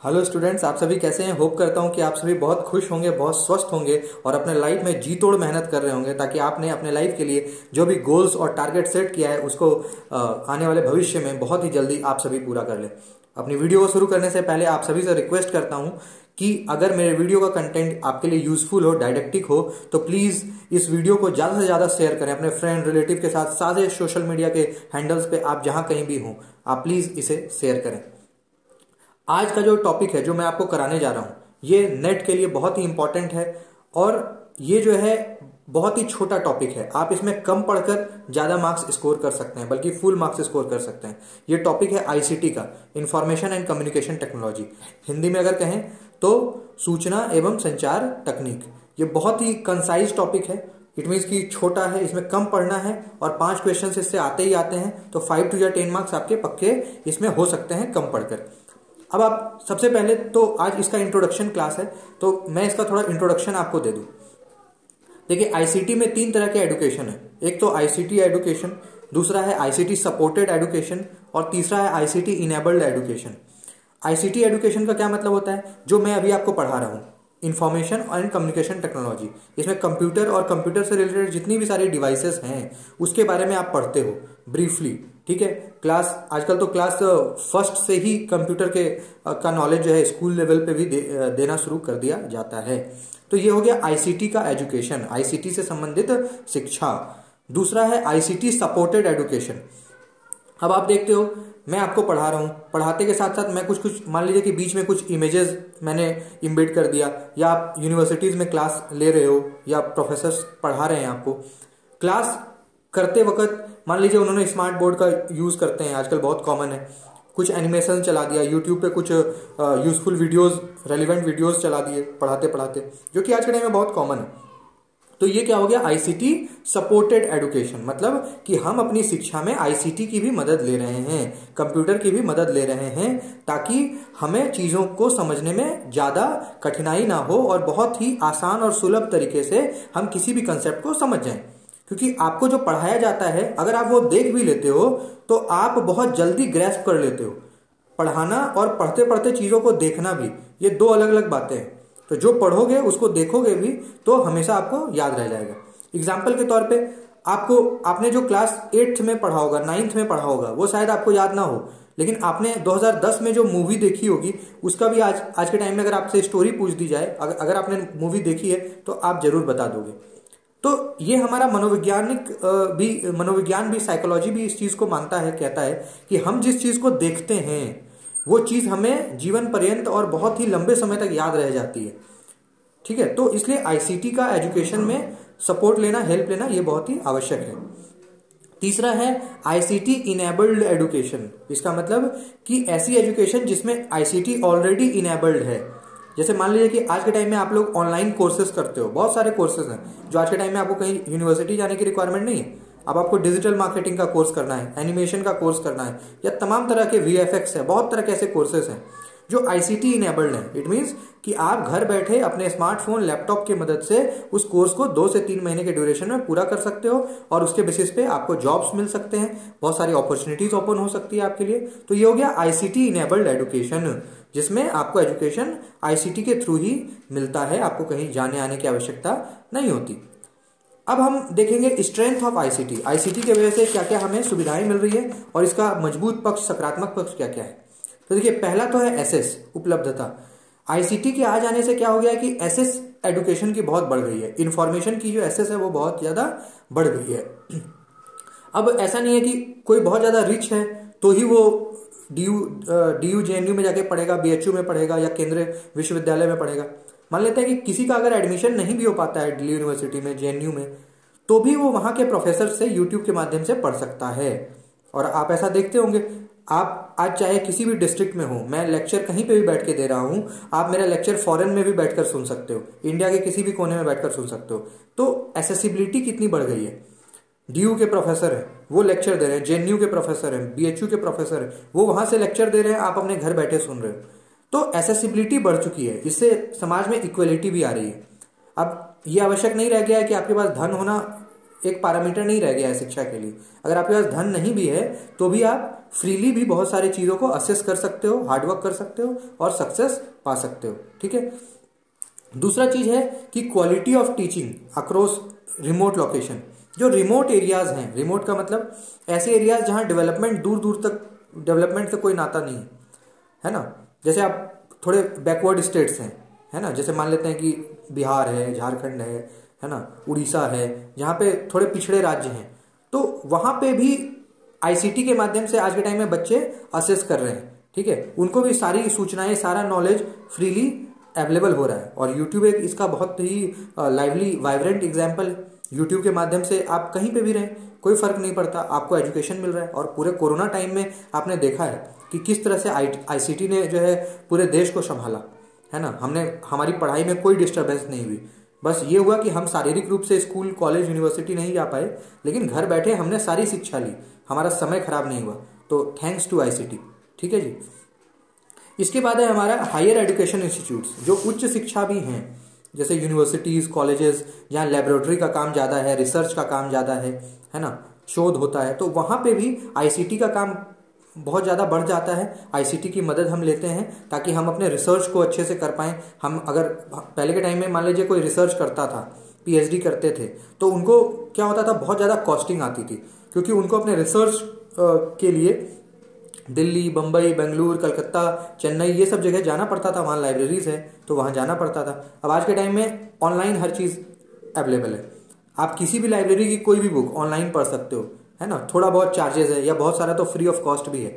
Hello students, आप सभी कैसे हैं। होप करता हूं कि आप सभी बहुत खुश होंगे, बहुत स्वस्थ होंगे और अपने लाइफ में जी तोड़ मेहनत कर रहे होंगे, ताकि आपने अपने लाइफ के लिए जो भी गोल्स और टारगेट सेट किया है उसको आने वाले भविष्य में बहुत ही जल्दी आप सभी पूरा कर लें। अपनी वीडियो को शुरू करने से पहले आप सभी से रिक्वेस्ट करता हूं कि अगर मेरे वीडियो का कंटेंट आपके लिए यूजफुल हो, डायडेक्टिक हो, तो प्लीज़ इस वीडियो को ज़्यादा से ज़्यादा शेयर करें अपने फ्रेंड रिलेटिव के साथ। सारे सोशल मीडिया के हैंडल्स पे आप जहां कहीं भी हों, आप प्लीज़ इसे शेयर करें। आज का जो टॉपिक है जो मैं आपको कराने जा रहा हूं, ये नेट के लिए बहुत ही इंपॉर्टेंट है और ये जो है बहुत ही छोटा टॉपिक है। आप इसमें कम पढ़कर ज्यादा मार्क्स स्कोर कर सकते हैं, बल्कि फुल मार्क्स स्कोर कर सकते हैं। ये टॉपिक है आईसीटी का, information and communication technology. Hindi में अगर कहें तो सूचना एवं संचार तकनीक। ये बहुत ही कंसाइज टॉपिक है। इट मीन्स कि छोटा है, इसमें कम पढ़ना है और 5 क्वेश्चन इससे आते ही आते हैं, तो 5 to 10 मार्क्स आपके पक्के इसमें हो सकते हैं कम पढ़कर। अब आप सबसे पहले तो आज इसका इंट्रोडक्शन क्लास है, तो मैं इसका थोड़ा इंट्रोडक्शन आपको दे दूं। देखिए, आईसीटी में 3 तरह के एजुकेशन है। एक तो आईसीटी एजुकेशन, दूसरा है आईसीटी सपोर्टेड एजुकेशन और तीसरा है ICT enabled education. ICT education का क्या मतलब होता है? जो मैं अभी आपको पढ़ा रहा हूं, इंफॉर्मेशन एंड कम्युनिकेशन टेक्नोलॉजी। इसमें कंप्यूटर और कंप्यूटर से रिलेटेड जितनी भी सारी डिवाइसेस हैं उसके बारे में आप पढ़ते हो ब्रीफली। ठीक है, क्लास आजकल तो क्लास फर्स्ट से ही कंप्यूटर के का नॉलेज जो है स्कूल लेवल पे भी देना शुरू कर दिया जाता है। तो ये हो गया आईसीटी का एजुकेशन, आईसीटी से संबंधित शिक्षा। दूसरा है आईसीटी सपोर्टेड एजुकेशन। अब आप देखते हो मैं आपको पढ़ा रहा हूं, पढ़ाते के साथ साथ मैं कुछ मान लीजिए कि बीच में कुछ इमेजेस मैंने इम्बेड कर दिया, या आप यूनिवर्सिटीज में क्लास ले रहे हो या प्रोफेसर पढ़ा रहे हैं आपको। क्लास करते वक्त मान लीजिए उन्होंने स्मार्ट बोर्ड का यूज करते हैं, आजकल बहुत कॉमन है। कुछ एनिमेशन चला दिया यूट्यूब पे, कुछ यूजफुल वीडियोस, रेलिवेंट वीडियोस चला दिए पढ़ाते पढ़ाते, जो कि आज के टाइम में बहुत कॉमन है। तो ये क्या हो गया? ICT supported education. मतलब कि हम अपनी शिक्षा में आईसीटी की भी मदद ले रहे हैं, कंप्यूटर की भी मदद ले रहे हैं, ताकि हमें चीजों को समझने में ज्यादा कठिनाई ना हो और बहुत ही आसान और सुलभ तरीके से हम किसी भी कंसेप्ट को समझ जाएं। क्योंकि आपको जो पढ़ाया जाता है, अगर आप वो देख भी लेते हो तो आप बहुत जल्दी ग्रैस्प कर लेते हो। पढ़ाना और पढ़ते पढ़ते चीजों को देखना भी, ये 2 अलग अलग बातें हैं। तो जो पढ़ोगे उसको देखोगे भी तो हमेशा आपको याद रह जाएगा। एग्जाम्पल के तौर पे आपने जो क्लास 8th में पढ़ा होगा, 9th में पढ़ा होगा, वो शायद आपको याद ना हो, लेकिन आपने 2010 में जो मूवी देखी होगी उसका भी आज के टाइम में अगर आपसे स्टोरी पूछ दी जाए, अगर आपने मूवी देखी है तो आप जरूर बता दोगे। तो ये हमारा मनोविज्ञान भी, साइकोलॉजी भी इस चीज को मानता है, कहता है कि हम जिस चीज को देखते हैं वो चीज हमें जीवन पर्यंत और बहुत ही लंबे समय तक याद रह जाती है। ठीक है, तो इसलिए आईसीटी का एजुकेशन में सपोर्ट लेना, हेल्प लेना, ये बहुत ही आवश्यक है। तीसरा है आईसीटी इनेबल्ड एजुकेशन। इसका मतलब कि ऐसी एजुकेशन जिसमें आईसीटी ऑलरेडी इनेबल्ड है। जैसे मान लीजिए कि आज के टाइम में आप लोग ऑनलाइन कोर्सेज करते हो, बहुत सारे कोर्सेज हैं जो आज के टाइम में आपको कहीं यूनिवर्सिटी जाने की रिक्वायरमेंट नहीं है। अब आपको डिजिटल मार्केटिंग का कोर्स करना है, एनिमेशन का कोर्स करना है, या तमाम तरह के वीएफएक्स है, बहुत तरह के ऐसे कोर्सेज हैं जो आईसीटी इनेबल्ड है। इट मीन्स कि आप घर बैठे अपने स्मार्टफोन, लैपटॉप की मदद से उस कोर्स को 2 से 3 महीने के ड्यूरेशन में पूरा कर सकते हो और उसके बेसिस पे आपको जॉब्स मिल सकते हैं, बहुत सारी अपॉर्चुनिटीज ओपन हो सकती है आपके लिए। तो ये हो गया आईसीटी इनेबल्ड एजुकेशन, जिसमें आपको एजुकेशन आईसीटी के थ्रू ही मिलता है, आपको कहीं जाने आने की आवश्यकता नहीं होती। अब हम देखेंगे स्ट्रेंथ ऑफ आईसीटी। आईसीटी की वजह से क्या क्या हमें सुविधाएं मिल रही है और इसका मजबूत पक्ष, सकारात्मक पक्ष क्या क्या है। तो देखिए, पहला तो है एसेस, उपलब्धता। आईसीटी के आ जाने से क्या हो गया कि एसेस एजुकेशन की बहुत बढ़ गई है। इंफॉर्मेशन की जो एसेस है वो बहुत ज्यादा बढ़ गई है। अब ऐसा नहीं है कि कोई बहुत ज्यादा रिच है तो ही वो डीयू जेएनयू में जाके पढ़ेगा, बीएचयू में पढ़ेगा या केंद्रीय विश्वविद्यालय में पढ़ेगा। मान लेते हैं कि किसी का अगर एडमिशन नहीं भी हो पाता है दिल्ली यूनिवर्सिटी में, जेएनयू में, तो भी वो वहां के प्रोफेसर से यूट्यूब के माध्यम से पढ़ सकता है। और आप ऐसा देखते होंगे, आप आज चाहे किसी भी डिस्ट्रिक्ट में हो, मैं लेक्चर कहीं पे भी बैठ के दे रहा हूं, आप मेरा लेक्चर फॉरेन में भी बैठकर सुन सकते हो, इंडिया के किसी भी कोने में बैठकर सुन सकते हो। तो एसेसिबिलिटी कितनी बढ़ गई है। डीयू के प्रोफेसर हैं, वो लेक्चर दे रहे हैं, जेएनयू के प्रोफेसर हैं, बीएचयू के प्रोफेसर हैं, वो वहां से लेक्चर दे रहे हैं, आप अपने घर बैठे सुन रहे हो। तो एसेसिबिलिटी बढ़ चुकी है, इससे समाज में इक्वलिटी भी आ रही है। अब ये आवश्यक नहीं रह गया है कि आपके पास धन होना एक पैरामीटर नहीं रह गया है शिक्षा के लिए। अगर आपके पास धन नहीं भी है तो भी आप फ्रीली भी बहुत सारी चीज़ों को असेस कर सकते हो, हार्डवर्क कर सकते हो और सक्सेस पा सकते हो। ठीक है। दूसरा चीज़ है कि quality of teaching across remote location. जो रिमोट एरियाज हैं, रिमोट का मतलब ऐसे एरियाज जहाँ डेवलपमेंट दूर दूर तक, डेवलपमेंट से कोई नाता नहीं है ना। जैसे आप थोड़े बैकवर्ड स्टेट्स हैं, है ना, जैसे मान लेते हैं कि बिहार है, झारखंड है ना, उड़ीसा है, जहाँ पे थोड़े पिछड़े राज्य हैं, तो वहाँ पे भी आईसीटी के माध्यम से आज के टाइम में बच्चे असेस कर रहे हैं। ठीक है, उनको भी सारी सूचनाएं, सारा नॉलेज फ्रीली अवेलेबल हो रहा है। और यूट्यूब एक इसका बहुत ही लाइवली वाइब्रेंट एग्जाम्पल है। यूट्यूब के माध्यम से आप कहीं पे भी रहें, कोई फर्क नहीं पड़ता, आपको एजुकेशन मिल रहा है। और पूरे कोरोना टाइम में आपने देखा है कि किस तरह से आईसीटी ने जो है पूरे देश को संभाला, है ना। हमारी पढ़ाई में कोई डिस्टर्बेंस नहीं हुई। बस ये हुआ कि हम शारीरिक रूप से स्कूल, कॉलेज, यूनिवर्सिटी नहीं जा पाए, लेकिन घर बैठे हमने सारी शिक्षा ली, हमारा समय खराब नहीं हुआ। तो थैंक्स टू आईसीटी। ठीक है जी। इसके बाद है हमारा हायर एजुकेशन इंस्टीट्यूट्स, जो उच्च शिक्षा भी हैं, जैसे यूनिवर्सिटीज, कॉलेजेस, जहाँ लेबोरेटरी का काम ज़्यादा है, रिसर्च का काम ज़्यादा है ना, शोध होता है, तो वहाँ पे भी आईसीटी का काम बहुत ज़्यादा बढ़ जाता है। आईसीटी की मदद हम लेते हैं ताकि हम अपने रिसर्च को अच्छे से कर पाएँ। हम अगर पहले के टाइम में मान लीजिए कोई रिसर्च करता था, पीएचडी करते थे, तो उनको क्या होता था, बहुत ज़्यादा कॉस्टिंग आती थी, क्योंकि उनको अपने रिसर्च के लिए दिल्ली, बम्बई, बेंगलुरु, कलकत्ता, चेन्नई, ये सब जगह जाना पड़ता था। वहाँ लाइब्रेरीज है तो वहाँ जाना पड़ता था। अब आज के टाइम में ऑनलाइन हर चीज़ अवेलेबल है, आप किसी भी लाइब्रेरी की कोई भी बुक ऑनलाइन पढ़ सकते हो, है ना। थोड़ा बहुत चार्जेस है, या बहुत सारा तो फ्री ऑफ कॉस्ट भी है।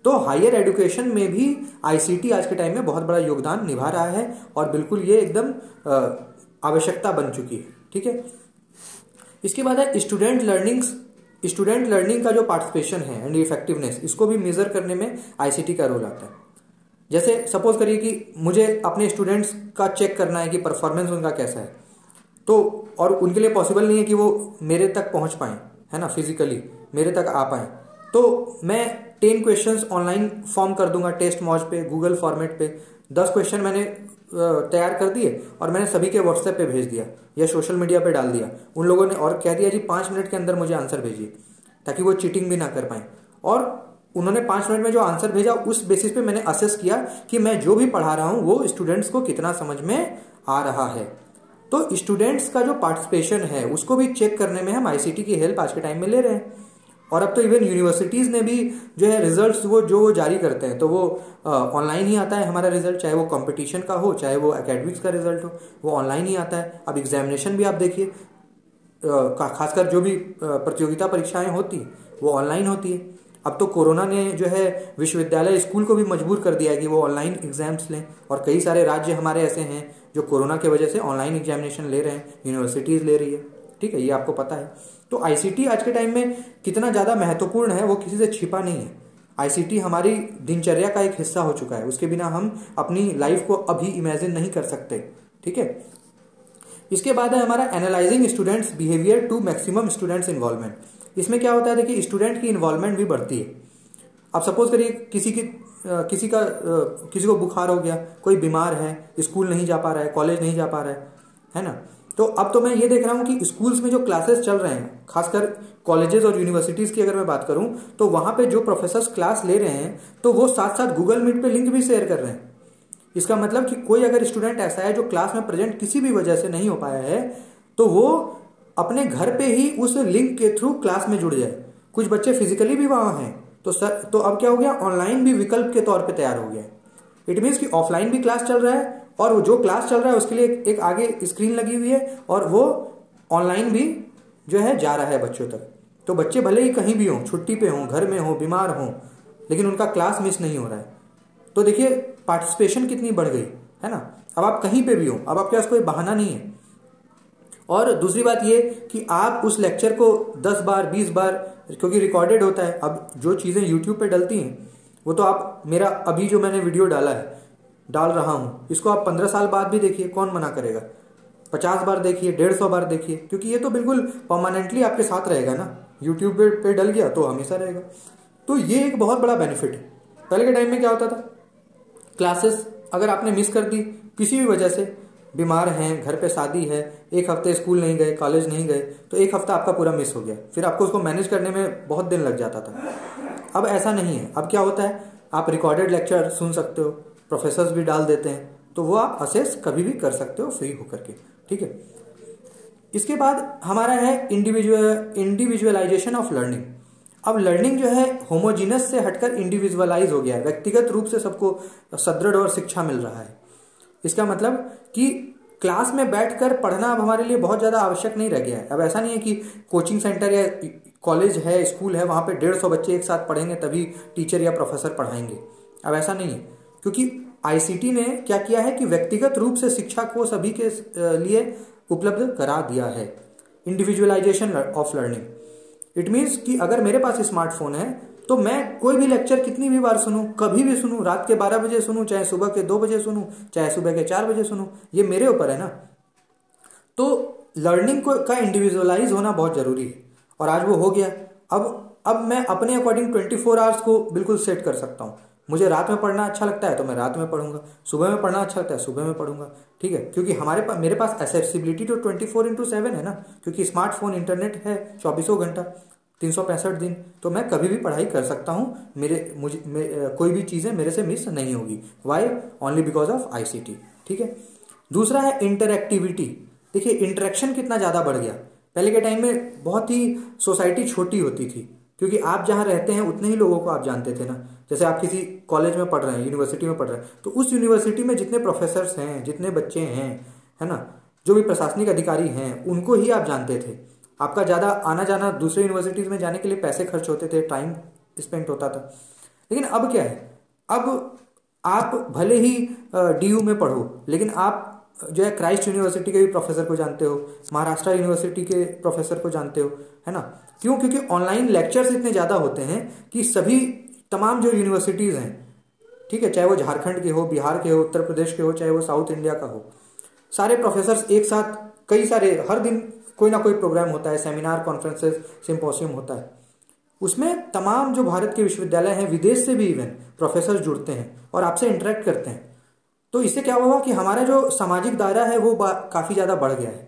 तो हायर एजुकेशन में भी आईसीटी आज के टाइम में बहुत बड़ा योगदान निभा रहा है, और बिल्कुल ये एकदम आवश्यकता बन चुकी है। ठीक है। इसके बाद है स्टूडेंट लर्निंग का जो पार्टिसिपेशन है एंड इफेक्टिवनेस, इसको भी मेजर करने में आईसीटी का रोल आता है। जैसे सपोज करिए कि मुझे अपने स्टूडेंट्स का चेक करना है कि परफॉर्मेंस उनका कैसा है, तो और उनके लिए पॉसिबल नहीं है कि वो मेरे तक पहुंच पाएं, है ना, फिजिकली मेरे तक आ पाएं, तो मैं 10 क्वेश्चंस ऑनलाइन फॉर्म कर दूंगा टेस्ट मॉज पे, गूगल फॉर्मेट पे। 10 क्वेश्चन मैंने तैयार कर दिए और मैंने सभी के व्हाट्सएप पे भेज दिया या सोशल मीडिया पे डाल दिया। उन लोगों ने और कह दिया जी 5 मिनट के अंदर मुझे आंसर भेजिए, ताकि वो चीटिंग भी ना कर पाए। और उन्होंने 5 मिनट में जो आंसर भेजा, उस बेसिस पे मैंने असेस किया कि मैं जो भी पढ़ा रहा हूं वो स्टूडेंट्स को कितना समझ में आ रहा है। तो स्टूडेंट्स का जो पार्टिसिपेशन है उसको भी चेक करने में हम आईसीटी की हेल्प आज के टाइम में ले रहे हैं। और अब तो इवन यूनिवर्सिटीज़ ने भी जो है रिजल्ट्स वो जारी करते हैं, तो वो ऑनलाइन ही आता है हमारा रिजल्ट, चाहे वो कंपटीशन का हो, चाहे वो एकेडमिक्स का रिजल्ट हो, वो ऑनलाइन ही आता है। अब एग्जामिनेशन भी आप देखिए, खासकर जो भी प्रतियोगिता परीक्षाएं होती वो ऑनलाइन होती है। अब तो कोरोना ने जो है विश्वविद्यालय, स्कूल को भी मजबूर कर दिया है कि वो ऑनलाइन एग्जाम्स लें, और कई सारे राज्य हमारे ऐसे हैं जो कोरोना की वजह से ऑनलाइन एग्जामिनेशन ले रहे हैं, यूनिवर्सिटीज़ ले रही है। ठीक है, ये आपको पता है। तो आईसीटी आज के टाइम में कितना ज़्यादा महत्वपूर्ण है वो किसी से छिपा नहीं है। आईसीटी हमारी दिनचर्या का एक हिस्सा हो चुका है, उसके बिना हम अपनी लाइफ को अभी इमेजिन नहीं कर सकते। ठीक है। इसके बाद है हमारा analysing students behaviour to maximum students involvement. इसमें क्या होता है, देखिए स्टूडेंट की इन्वॉल्वमेंट भी बढ़ती है। अब सपोज करिए किसी को बुखार हो गया, कोई बीमार है, स्कूल नहीं जा पा रहा है, कॉलेज नहीं जा पा रहा है ना। तो अब तो मैं ये देख रहा हूँ कि स्कूल्स में जो क्लासेस चल रहे हैं, खासकर कॉलेजेस और यूनिवर्सिटीज़ की अगर मैं बात करूँ, तो वहाँ पे जो प्रोफेसर्स क्लास ले रहे हैं तो वो साथ साथ गूगल मीट पे लिंक भी शेयर कर रहे हैं। इसका मतलब कि कोई अगर स्टूडेंट ऐसा है जो क्लास में प्रेजेंट किसी भी वजह से नहीं हो पाया है, तो वो अपने घर पे ही उस लिंक के थ्रू क्लास में जुड़ जाए। कुछ बच्चे फिजिकली भी वहाँ हैं, तो अब क्या हो गया, ऑनलाइन भी विकल्प के तौर पे तैयार हो गया। इट मीन्स कि ऑफलाइन भी क्लास चल रहा है, और वो जो क्लास चल रहा है उसके लिए एक आगे स्क्रीन लगी हुई है, और वो ऑनलाइन भी जो है जा रहा है बच्चों तक। तो बच्चे भले ही कहीं भी हों, छुट्टी पे हों, घर में हों, बीमार हों, लेकिन उनका क्लास मिस नहीं हो रहा है। तो देखिए पार्टिसिपेशन कितनी बढ़ गई, है ना। अब आप कहीं पे भी हो, अब आपके पास कोई बहाना नहीं है। और दूसरी बात ये कि आप उस लेक्चर को 10 बार 20 बार, क्योंकि रिकॉर्डेड होता है, अब जो चीज़ें यूट्यूब पे डलती हैं वो तो आप, मेरा अभी जो मैंने वीडियो डाल रहा हूँ, इसको आप 15 साल बाद भी देखिए, कौन मना करेगा। 50 बार देखिए, 150 बार देखिए, क्योंकि ये तो बिल्कुल परमानेंटली आपके साथ रहेगा ना। यूट्यूब पे डल गया तो हमेशा रहेगा। तो ये एक बहुत बड़ा बेनिफिट है। पहले के टाइम में क्या होता था, क्लासेस अगर आपने मिस कर दी किसी भी वजह से, बीमार हैं, घर पे शादी है, एक हफ्ते स्कूल नहीं गए, कॉलेज नहीं गए, तो एक हफ्ता आपका पूरा मिस हो गया, फिर आपको उसको मैनेज करने में बहुत दिन लग जाता था। अब ऐसा नहीं है। अब क्या होता है, आप रिकॉर्डेड लेक्चर सुन सकते हो, प्रोफेसर्स भी डाल देते हैं, तो वो आप असेस कभी भी कर सकते हो फ्री होकर के, ठीक है। इसके बाद हमारा है इंडिविजुअलाइजेशन ऑफ लर्निंग। अब लर्निंग जो है होमोजीनस से हटकर इंडिविजुअलाइज हो गया है, व्यक्तिगत रूप से सबको सुदृढ़ और शिक्षा मिल रहा है। इसका मतलब कि क्लास में बैठकर पढ़ना अब हमारे लिए बहुत ज़्यादा आवश्यक नहीं रह गया है। अब ऐसा नहीं है कि कोचिंग सेंटर या कॉलेज है, स्कूल है, वहाँ पे 150 बच्चे एक साथ पढ़ेंगे तभी टीचर या प्रोफेसर पढ़ाएंगे। अब ऐसा नहीं है, क्योंकि आईसीटी ने क्या किया है कि व्यक्तिगत रूप से शिक्षा को सभी के लिए उपलब्ध करा दिया है। Individualisation of learning it means कि अगर मेरे पास स्मार्टफोन है तो मैं कोई भी लेक्चर कितनी भी बार सुनूं, कभी भी सुनूं, रात के 12 बजे सुनूं, चाहे सुबह के 2 बजे सुनूं, चाहे सुबह के 4 बजे सुनूं, ये मेरे ऊपर है ना। तो लर्निंग को का इंडिविजुअलाइज होना बहुत जरूरी है, और आज वो हो गया। अब मैं अपने अकॉर्डिंग 24 आवर्स को बिल्कुल सेट कर सकता हूँ। मुझे रात में पढ़ना अच्छा लगता है तो मैं रात में पढ़ूंगा, सुबह में पढ़ना अच्छा लगता है सुबह में पढ़ूंगा, ठीक है। क्योंकि मेरे पास एक्सेसिबिलिटी तो 24/7 है ना, क्योंकि स्मार्टफोन, इंटरनेट है 24 घंटा 365 दिन, तो मैं कभी भी पढ़ाई कर सकता हूँ। कोई भी चीज़ें मेरे से मिस नहीं होगी। Why? Only because of ICT, ठीक है। दूसरा है इंटरएक्टिविटी। देखिए इंटरेक्शन कितना ज़्यादा बढ़ गया। पहले के टाइम में बहुत ही सोसाइटी छोटी होती थी, क्योंकि आप जहाँ रहते हैं उतने ही लोगों को आप जानते थे ना। जैसे आप किसी कॉलेज में पढ़ रहे हैं, यूनिवर्सिटी में पढ़ रहे हैं, तो उस यूनिवर्सिटी में जितने प्रोफेसर्स हैं, जितने बच्चे हैं, है ना, जो भी प्रशासनिक अधिकारी हैं, उनको ही आप जानते थे। आपका ज़्यादा आना जाना दूसरे यूनिवर्सिटीज़ में जाने के लिए पैसे खर्च होते थे, टाइम स्पेंड होता था। लेकिन अब क्या है, अब आप भले ही डीयू में पढ़ो, लेकिन आप जो है क्राइस्ट यूनिवर्सिटी के भी प्रोफेसर को जानते हो, महाराष्ट्र यूनिवर्सिटी के प्रोफेसर को जानते हो, है ना। क्यों? क्योंकि ऑनलाइन लेक्चर्स इतने ज़्यादा होते हैं कि तमाम जो यूनिवर्सिटीज़ हैं, ठीक है, चाहे वो झारखंड के हो, बिहार के हो, उत्तर प्रदेश के हो, चाहे वो साउथ इंडिया का हो, सारे प्रोफेसर्स एक साथ कई सारे हर दिन कोई ना कोई प्रोग्राम होता है, सेमिनार, कॉन्फ्रेंसेस, सिंपोजियम होता है। उसमें तमाम जो भारत के विश्वविद्यालय हैं, विदेश से भी इवन प्रोफेसर जुड़ते हैं और आपसे इंटरेक्ट करते हैं। तो इससे क्या हुआ कि हमारा जो सामाजिक दायरा है वो काफ़ी ज़्यादा बढ़ गया है।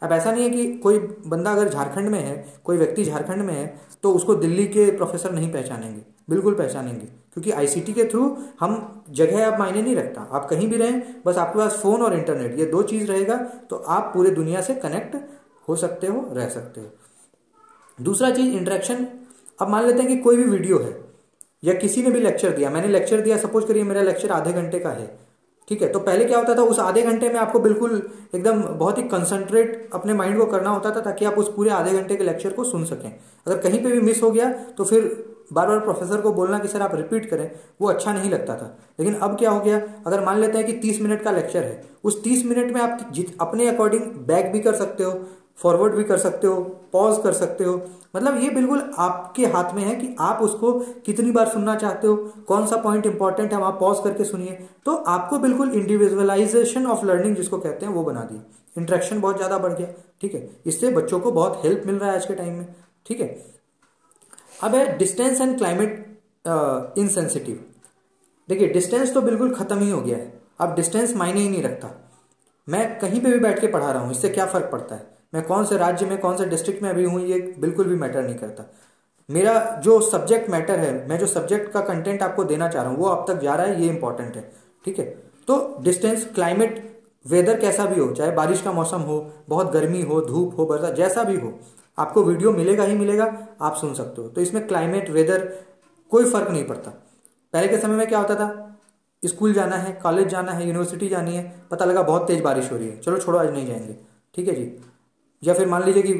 अब ऐसा नहीं है कि कोई बंदा अगर झारखंड में है, कोई व्यक्ति झारखंड में है, तो उसको दिल्ली के प्रोफेसर नहीं पहचानेंगे, बिल्कुल पहचानेंगे, क्योंकि आईसीटी के थ्रू हम जगह अब मायने नहीं रखता। आप कहीं भी रहें, बस आपके पास फ़ोन और इंटरनेट, ये 2 चीज़ रहेगा तो आप पूरे दुनिया से कनेक्ट हो सकते हो, रह सकते हो। दूसरा चीज़ इंटरेक्शन। अब मान लेते हैं कि कोई भी वीडियो है या किसी ने भी लेक्चर दिया, मैंने लेक्चर दिया, सपोज करिए मेरा लेक्चर आधे घंटे का है, ठीक है। तो पहले क्या होता था, उस आधे घंटे में आपको बिल्कुल एकदम बहुत ही कंसंट्रेट अपने माइंड को करना होता था, ताकि आप उस पूरे आधे घंटे के लेक्चर को सुन सकें। अगर कहीं पे भी मिस हो गया तो फिर बार बार प्रोफेसर को बोलना कि सर आप रिपीट करें, वो अच्छा नहीं लगता था। लेकिन अब क्या हो गया, अगर मान लेते हैं कि 30 मिनट का लेक्चर है, उस 30 मिनट में आप अपने अकॉर्डिंग बैक भी कर सकते हो, फॉरवर्ड भी कर सकते हो, पॉज कर सकते हो। मतलब ये बिल्कुल आपके हाथ में है कि आप उसको कितनी बार सुनना चाहते हो, कौन सा पॉइंट इंपॉर्टेंट है वहां पॉज करके सुनिए। तो आपको बिल्कुल इंडिविजुअलाइजेशन ऑफ लर्निंग जिसको कहते हैं वो बना दिया। इंटरेक्शन बहुत ज्यादा बढ़ गया, ठीक है। इससे बच्चों को बहुत हेल्प मिल रहा है आज के टाइम में, ठीक है। अब है डिस्टेंस एंड क्लाइमेट इनसेंसिटिव। देखिए डिस्टेंस तो बिल्कुल खत्म ही हो गया है। अब डिस्टेंस मायने ही नहीं रखता। मैं कहीं पे भी बैठ के पढ़ा रहा हूँ, इससे क्या फर्क पड़ता है, मैं कौन से राज्य में, कौन से डिस्ट्रिक्ट में अभी हूँ, ये बिल्कुल भी मैटर नहीं करता। मेरा जो सब्जेक्ट मैटर है, मैं जो सब्जेक्ट का कंटेंट आपको देना चाह रहा हूँ वो अब तक जा रहा है, ये इंपॉर्टेंट है, ठीक है। तो डिस्टेंस, क्लाइमेट, वेदर कैसा भी हो, चाहे बारिश का मौसम हो, बहुत गर्मी हो, धूप हो, बरसात, जैसा भी हो, आपको वीडियो मिलेगा ही मिलेगा, आप सुन सकते हो। तो इसमें क्लाइमेट, वेदर कोई फर्क नहीं पड़ता। पहले के समय में क्या होता था, स्कूल जाना है, कॉलेज जाना है, यूनिवर्सिटी जानी है, पता लगा बहुत तेज बारिश हो रही है, चलो छोड़ो आज नहीं जाएंगे, ठीक है जी। या फिर मान लीजिए कि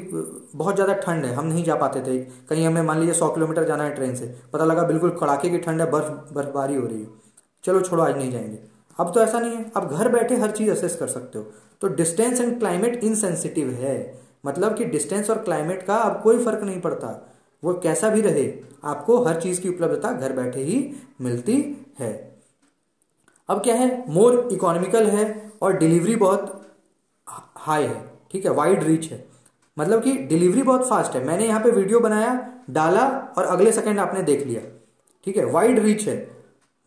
बहुत ज़्यादा ठंड है, हम नहीं जा पाते थे कहीं, हमें मान लीजिए 100 किलोमीटर जाना है ट्रेन से, पता लगा बिल्कुल कड़ाके की ठंड है, बर्फबारी हो रही है, चलो छोड़ो आज नहीं जाएंगे। अब तो ऐसा नहीं है, अब घर बैठे हर चीज़ असेस कर सकते हो। तो डिस्टेंस एंड क्लाइमेट इनसेंसिटिव है, मतलब कि डिस्टेंस और क्लाइमेट का अब कोई फर्क नहीं पड़ता, वो कैसा भी रहे, आपको हर चीज़ की उपलब्धता घर बैठे ही मिलती है। अब क्या है, मोर इकोनॉमिकल है और डिलीवरी बहुत हाई है, ठीक है, वाइड रीच है, मतलब कि डिलीवरी बहुत फास्ट है। मैंने यहाँ पे वीडियो बनाया, डाला और अगले सेकंड आपने देख लिया, ठीक है। वाइड रीच है,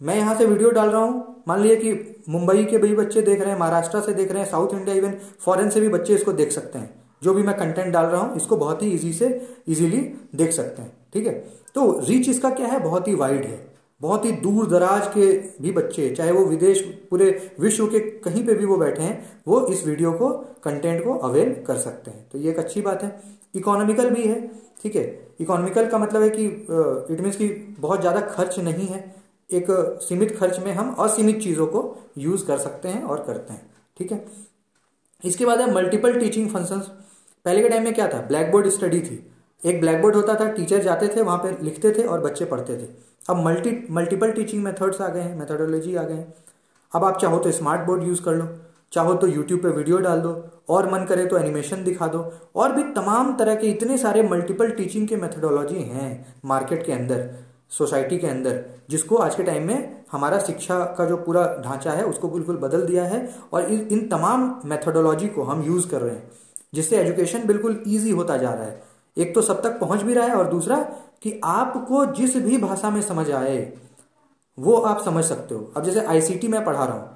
मैं यहाँ से वीडियो डाल रहा हूँ, मान लीजिए कि मुंबई के भी बच्चे देख रहे हैं, महाराष्ट्र से देख रहे हैं, साउथ इंडिया, इवन फॉरेन से भी बच्चे इसको देख सकते हैं। जो भी मैं कंटेंट डाल रहा हूं इसको बहुत ही इजीली देख सकते हैं। ठीक है, तो रीच इसका क्या है, बहुत ही वाइड है। बहुत ही दूर दराज के भी बच्चे, चाहे वो विदेश, पूरे विश्व के कहीं पे भी वो बैठे हैं, वो इस वीडियो को, कंटेंट को अवेल कर सकते हैं। तो ये एक अच्छी बात है। इकोनॉमिकल भी है। ठीक है, इकोनॉमिकल का मतलब है कि इट मीन्स कि बहुत ज़्यादा खर्च नहीं है, एक सीमित खर्च में हम असीमित चीज़ों को यूज कर सकते हैं और करते हैं। ठीक है, इसके बाद है मल्टीपल टीचिंग फंक्शंस। पहले के टाइम में क्या था, ब्लैक बोर्ड स्टडी थी। एक ब्लैक बोर्ड होता था, टीचर जाते थे वहां पे लिखते थे और बच्चे पढ़ते थे। अब मल्टीपल टीचिंग मेथड्स आ गए हैं, मेथोडोलॉजी आ गए हैं। अब आप चाहो तो स्मार्ट बोर्ड यूज कर लो, चाहो तो यूट्यूब पे वीडियो डाल दो, और मन करे तो एनिमेशन दिखा दो, और भी तमाम तरह के इतने सारे मल्टीपल टीचिंग के मेथोडोलॉजी हैं मार्केट के अंदर, सोसाइटी के अंदर, जिसको आज के टाइम में हमारा शिक्षा का जो पूरा ढांचा है उसको बिल्कुल बदल दिया है। और इन तमाम मेथोडोलॉजी को हम यूज कर रहे हैं, जिससे एजुकेशन बिल्कुल ईजी होता जा रहा है। एक तो सब तक पहुंच भी रहा है, और दूसरा कि आपको जिस भी भाषा में समझ आए वो आप समझ सकते हो। अब जैसे आईसीटी मैं पढ़ा रहा हूं,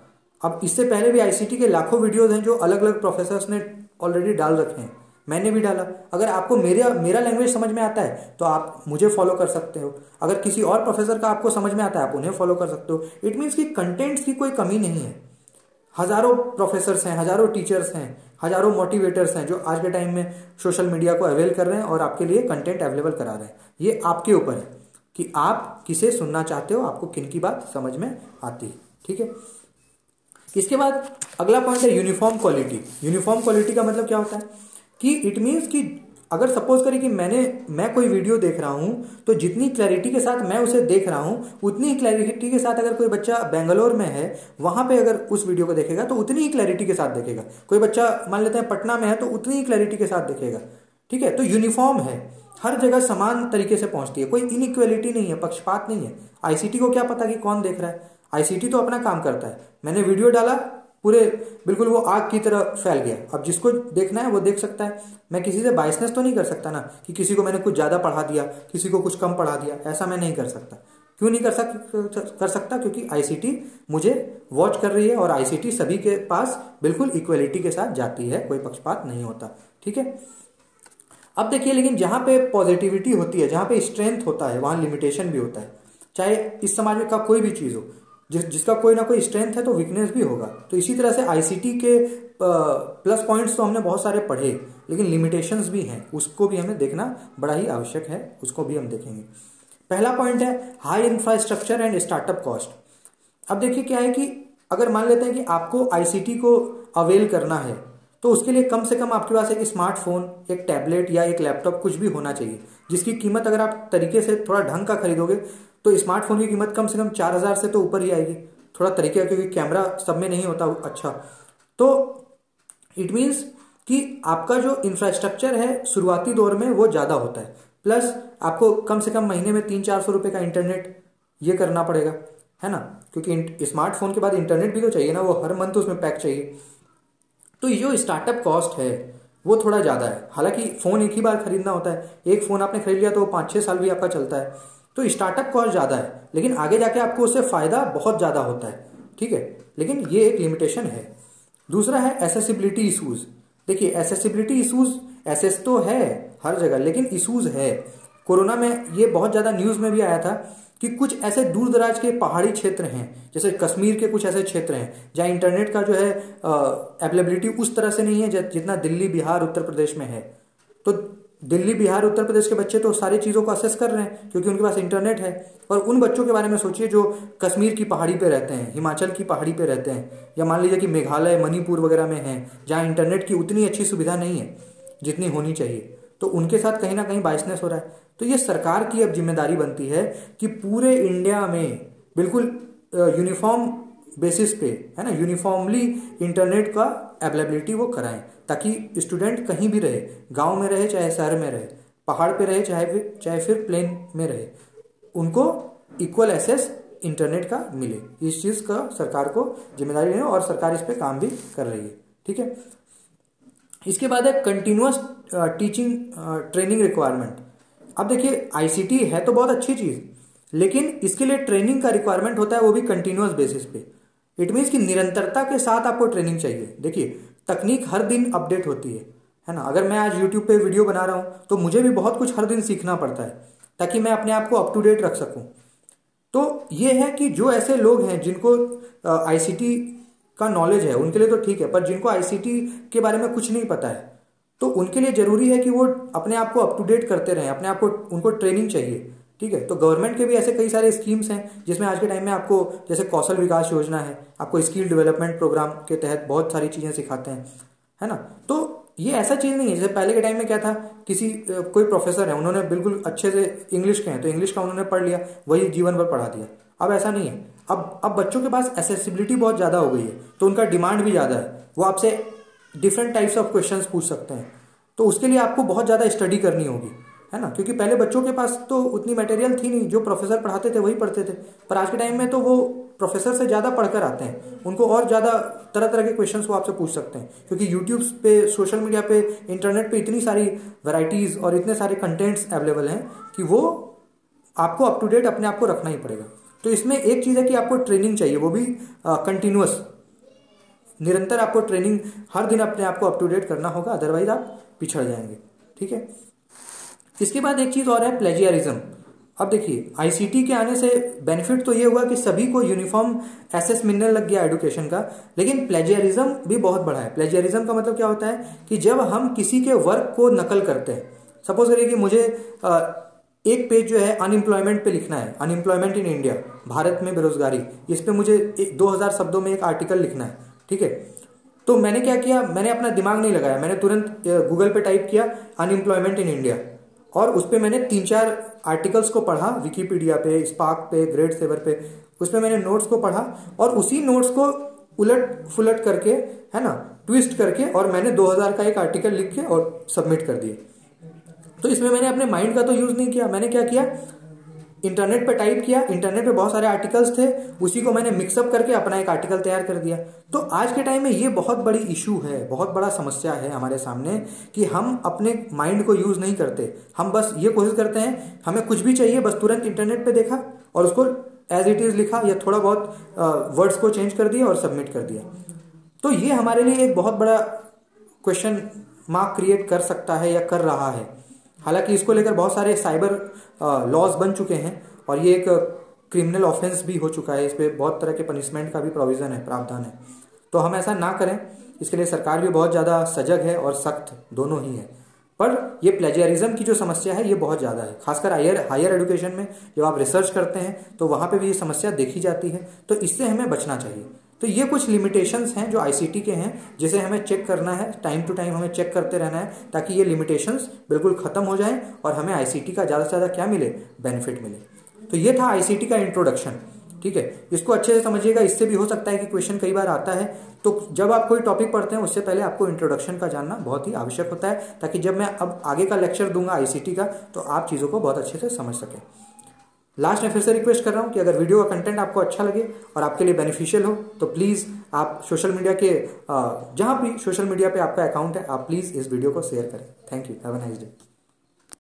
अब इससे पहले भी आईसीटी के लाखों वीडियोज हैं जो अलग अलग प्रोफेसर्स ने ऑलरेडी डाल रखे हैं, मैंने भी डाला। अगर आपको मेरा लैंग्वेज समझ में आता है तो आप मुझे फॉलो कर सकते हो, अगर किसी और प्रोफेसर का आपको समझ में आता है आप उन्हें फॉलो कर सकते हो। इट मीन्स कि कंटेंट्स की कोई कमी नहीं है। हजारों प्रोफेसर्स हैं, हजारों टीचर्स हैं, हजारों मोटिवेटर्स हैं जो आज के टाइम में सोशल मीडिया को अवेल कर रहे हैं और आपके लिए कंटेंट अवेलेबल करा रहे हैं। ये आपके ऊपर है कि आप किसे सुनना चाहते हो, आपको किन की बात समझ में आती है। ठीक है, इसके बाद अगला पॉइंट है यूनिफॉर्म क्वालिटी। यूनिफॉर्म क्वालिटी का मतलब क्या होता है कि इट मीन्स कि अगर सपोज करें कि मैं कोई वीडियो देख रहा हूं, तो जितनी क्लैरिटी के साथ मैं उसे देख रहा हूं, उतनी ही क्लैरिटी के साथ अगर कोई बच्चा बेंगलोर में है वहां पे अगर उस वीडियो को देखेगा तो उतनी ही क्लैरिटी के साथ देखेगा। कोई बच्चा मान लेते हैं पटना में है तो उतनी ही क्लैरिटी के साथ देखेगा। ठीक है, तो यूनिफॉर्म है, हर जगह समान तरीके से पहुंचती है, कोई इनइक्वेलिटी नहीं है, पक्षपात नहीं है। आईसीटी को क्या पता कि कौन देख रहा है, आईसीटी तो अपना काम करता है। मैंने वीडियो डाला, पूरे बिल्कुल वो आग की तरह फैल गया, अब जिसको देखना है वो देख सकता है। मैं किसी से बायसनेस तो नहीं कर सकता ना कि किसी को मैंने कुछ ज्यादा पढ़ा दिया, किसी को कुछ कम पढ़ा दिया, ऐसा मैं नहीं कर सकता। क्यों नहीं कर सकता? क्योंकि आईसीटी मुझे वॉच कर रही है और आईसीटी सभी के पास बिल्कुल इक्वलिटी के साथ जाती है, कोई पक्षपात नहीं होता। ठीक है, अब देखिए, लेकिन जहां पे पॉजिटिविटी होती है, जहां पे स्ट्रेंथ होता है, वहां लिमिटेशन भी होता है। चाहे इस समाज में का कोई भी चीज हो, जिसका कोई ना कोई स्ट्रेंथ है तो वीकनेस भी होगा। तो इसी तरह से आईसीटी के प्लस पॉइंट्स तो हमने बहुत सारे पढ़े, लेकिन लिमिटेशंस भी हैं, उसको भी हमें देखना बड़ा ही आवश्यक है, उसको भी हम देखेंगे। पहला पॉइंट है high infrastructure and startup cost. अब देखिए क्या है कि अगर मान लेते हैं कि आपको आईसीटी को अवेल करना है तो उसके लिए कम से कम आपके पास एक स्मार्टफोन, एक टैबलेट या एक लैपटॉप कुछ भी होना चाहिए, जिसकी कीमत अगर आप तरीके से थोड़ा ढंग का खरीदोगे तो स्मार्टफोन की कीमत कम से कम 4000 से तो ऊपर ही आएगी। थोड़ा तरीके, क्योंकि कैमरा सब में नहीं होता अच्छा। तो इट मीन्स कि आपका जो इंफ्रास्ट्रक्चर है शुरुआती दौर में वो ज्यादा होता है, प्लस आपको कम से कम महीने में 300-400 रुपए का इंटरनेट ये करना पड़ेगा, है ना, क्योंकि स्मार्टफोन के बाद इंटरनेट भी तो चाहिए ना, वो हर मंथ उसमें पैक चाहिए। तो ये जो स्टार्टअप कॉस्ट है वो थोड़ा ज्यादा है। हालांकि फोन एक ही बार खरीदना होता है, एक फोन आपने खरीद लिया तो 5-6 साल भी आपका चलता है, तो स्टार्टअप कॉस्ट ज्यादा है, लेकिन आगे जाके आपको उससे फायदा बहुत ज्यादा होता है। ठीक है, लेकिन ये एक लिमिटेशन है। दूसरा है एसेसिबिलिटी इशूज। देखिए, एसेसिबिलिटी इशूज एसेस तो है हर जगह, लेकिन इशूज है। कोरोना में ये बहुत ज्यादा न्यूज में भी आया था कि कुछ ऐसे दूर दराज के पहाड़ी क्षेत्र हैं, जैसे कश्मीर के कुछ ऐसे क्षेत्र हैं जहां इंटरनेट का जो है अवेलेबिलिटी उस तरह से नहीं है जितना दिल्ली, बिहार, उत्तर प्रदेश में है। तो दिल्ली, बिहार, उत्तर प्रदेश के बच्चे तो सारी चीजों को असेस कर रहे हैं क्योंकि उनके पास इंटरनेट है। और उन बच्चों के बारे में सोचिए जो कश्मीर की पहाड़ी पे रहते हैं, हिमाचल की पहाड़ी पे रहते हैं, या मान लीजिए कि मेघालय, मणिपुर वगैरह में हैं जहाँ इंटरनेट की उतनी अच्छी सुविधा नहीं है जितनी होनी चाहिए, तो उनके साथ कहीं ना कहीं बायसनेस हो रहा है। तो ये सरकार की अब जिम्मेदारी बनती है कि पूरे इंडिया में बिल्कुल यूनिफॉर्म बेसिस पे, है ना, यूनिफॉर्मली इंटरनेट का अवेलेबिलिटी वो कराएं, ताकि स्टूडेंट कहीं भी रहे, गांव में रहे चाहे शहर में रहे, पहाड़ पे रहे चाहे फिर प्लेन में रहे, उनको इक्वल एक्सेस इंटरनेट का मिले। इस चीज का सरकार को जिम्मेदारी है और सरकार इस पे काम भी कर रही है। ठीक है, इसके बाद है कंटिन्यूअस टीचिंग ट्रेनिंग रिक्वायरमेंट। अब देखिए, आईसीटी है तो बहुत अच्छी चीज, लेकिन इसके लिए ट्रेनिंग का रिक्वायरमेंट होता है, वो भी कंटिन्यूअस बेसिस पे। इट मीन्स कि निरंतरता के साथ आपको ट्रेनिंग चाहिए। देखिए, तकनीक हर दिन अपडेट होती है ना। अगर मैं आज यूट्यूब पे वीडियो बना रहा हूँ तो मुझे भी बहुत कुछ हर दिन सीखना पड़ता है ताकि मैं अपने आप को अप टू डेट रख सकूँ। तो ये है कि जो ऐसे लोग हैं जिनको आईसीटी का नॉलेज है उनके लिए तो ठीक है, पर जिनको आईसीटी के बारे में कुछ नहीं पता है तो उनके लिए जरूरी है कि वो अपने आप को अप टू डेट करते रहें, अपने आप को, उनको ट्रेनिंग चाहिए। ठीक है, तो गवर्नमेंट के भी ऐसे कई सारे स्कीम्स हैं जिसमें आज के टाइम में आपको, जैसे कौशल विकास योजना है, आपको स्किल डेवलपमेंट प्रोग्राम के तहत बहुत सारी चीजें सिखाते हैं, है ना। तो ये ऐसा चीज नहीं है जैसे पहले के टाइम में क्या था, किसी कोई प्रोफेसर है, उन्होंने बिल्कुल अच्छे से इंग्लिश के हैं तो इंग्लिश का उन्होंने पढ़ लिया, वही जीवन भर पढ़ा दिया। अब ऐसा नहीं है। अब बच्चों के पास एसेसिबिलिटी बहुत ज्यादा हो गई है तो उनका डिमांड भी ज्यादा है, वो आपसे डिफरेंट टाइप्स ऑफ क्वेश्चंस पूछ सकते हैं। तो उसके लिए आपको बहुत ज्यादा स्टडी करनी होगी, है ना, क्योंकि पहले बच्चों के पास तो उतनी मटेरियल थी नहीं, जो प्रोफेसर पढ़ाते थे वही पढ़ते थे। पर आज के टाइम में तो वो प्रोफेसर से ज्यादा पढ़कर आते हैं, उनको और ज्यादा तरह तरह के क्वेश्चंस वो आपसे पूछ सकते हैं, क्योंकि यूट्यूब पे, सोशल मीडिया पे, इंटरनेट पे इतनी सारी वैरायटीज और इतने सारे कंटेंट्स अवेलेबल हैं कि वो आपको अप टू डेट अपने आप को रखना ही पड़ेगा। तो इसमें एक चीज है कि आपको ट्रेनिंग चाहिए, वो भी कंटिन्यूअस, निरंतर आपको ट्रेनिंग हर दिन अपने आप को अप टू डेट करना होगा, अदरवाइज आप पिछड़ जाएंगे। ठीक है, इसके बाद एक चीज और है, प्लेजियरिज्म। अब देखिए, आईसीटी के आने से बेनिफिट तो ये हुआ कि सभी को यूनिफॉर्म एक्सेस मिलने लग गया एजुकेशन का, लेकिन प्लेजियरिज्म भी बहुत बड़ा है। प्लेजियरिज्म का मतलब क्या होता है कि जब हम किसी के वर्क को नकल करते हैं, सपोज करिए कि मुझे एक पेज जो है अनएम्प्लॉयमेंट पे लिखना है, अनएम्प्लॉयमेंट इन इंडिया, भारत में बेरोजगारी, इस पे मुझे 2000 शब्दों में एक आर्टिकल लिखना है। ठीक है, तो मैंने क्या किया, मैंने अपना दिमाग नहीं लगाया, मैंने तुरंत गूगल पे टाइप किया अनएम्प्लॉयमेंट इन इंडिया, और उस पर मैंने 3-4 आर्टिकल्स को पढ़ा, विकीपीडिया पे, स्पार्क पे, ग्रेड सेवर पे, उस पर मैंने नोट्स को पढ़ा और उसी नोट्स को उलट फुलट करके, है ना, ट्विस्ट करके, और मैंने 2000 का एक आर्टिकल लिख के और सबमिट कर दिए। तो इसमें मैंने अपने माइंड का तो यूज नहीं किया, मैंने क्या किया, इंटरनेट पे टाइप किया, इंटरनेट पे बहुत सारे आर्टिकल्स थे, उसी को मैंने मिक्सअप करके अपना एक आर्टिकल तैयार कर दिया। तो आज के टाइम में ये बहुत बड़ी इशू है, बहुत बड़ा समस्या है हमारे सामने कि हम अपने माइंड को यूज नहीं करते। हम बस ये कोशिश करते हैं, हमें कुछ भी चाहिए बस तुरंत इंटरनेट पे देखा और उसको एज इट इज लिखा या थोड़ा बहुत वर्ड्स को चेंज कर दिया और सबमिट कर दिया। तो ये हमारे लिए एक बहुत बड़ा क्वेश्चन मार्क क्रिएट कर सकता है या कर रहा है। हालांकि इसको लेकर बहुत सारे साइबर लॉज बन चुके हैं और ये एक क्रिमिनल ऑफेंस भी हो चुका है, इस पर बहुत तरह के पनिशमेंट का भी प्रोविजन है, प्रावधान है। तो हम ऐसा ना करें, इसके लिए सरकार भी बहुत ज़्यादा सजग है और सख्त दोनों ही है। पर ये प्लेजियरिज्म की जो समस्या है ये बहुत ज़्यादा है, खासकर हायर एजुकेशन में जब आप रिसर्च करते हैं तो वहाँ पे भी ये समस्या देखी जाती है। तो इससे हमें बचना चाहिए। तो ये कुछ लिमिटेशंस हैं जो आईसीटी के हैं, जिसे हमें चेक करना है, टाइम टू टाइम हमें चेक करते रहना है ताकि ये लिमिटेशंस बिल्कुल खत्म हो जाएं और हमें आईसीटी का ज़्यादा से ज़्यादा क्या मिले, बेनिफिट मिले। तो ये था आईसीटी का इंट्रोडक्शन। ठीक है, इसको अच्छे से समझिएगा, इससे भी हो सकता है कि क्वेश्चन कई बार आता है। तो जब आप कोई टॉपिक पढ़ते हैं उससे पहले आपको इंट्रोडक्शन का जानना बहुत ही आवश्यक होता है, ताकि जब मैं अब आगे का लेक्चर दूंगा आईसीटी का तो आप चीज़ों को बहुत अच्छे से समझ सकें। लास्ट में फिर से रिक्वेस्ट कर रहा हूं कि अगर वीडियो का कंटेंट आपको अच्छा लगे और आपके लिए बेनिफिशियल हो तो प्लीज़ आप सोशल मीडिया के जहां भी सोशल मीडिया पे आपका अकाउंट है, आप प्लीज़ इस वीडियो को शेयर करें। Thank you, have a nice day.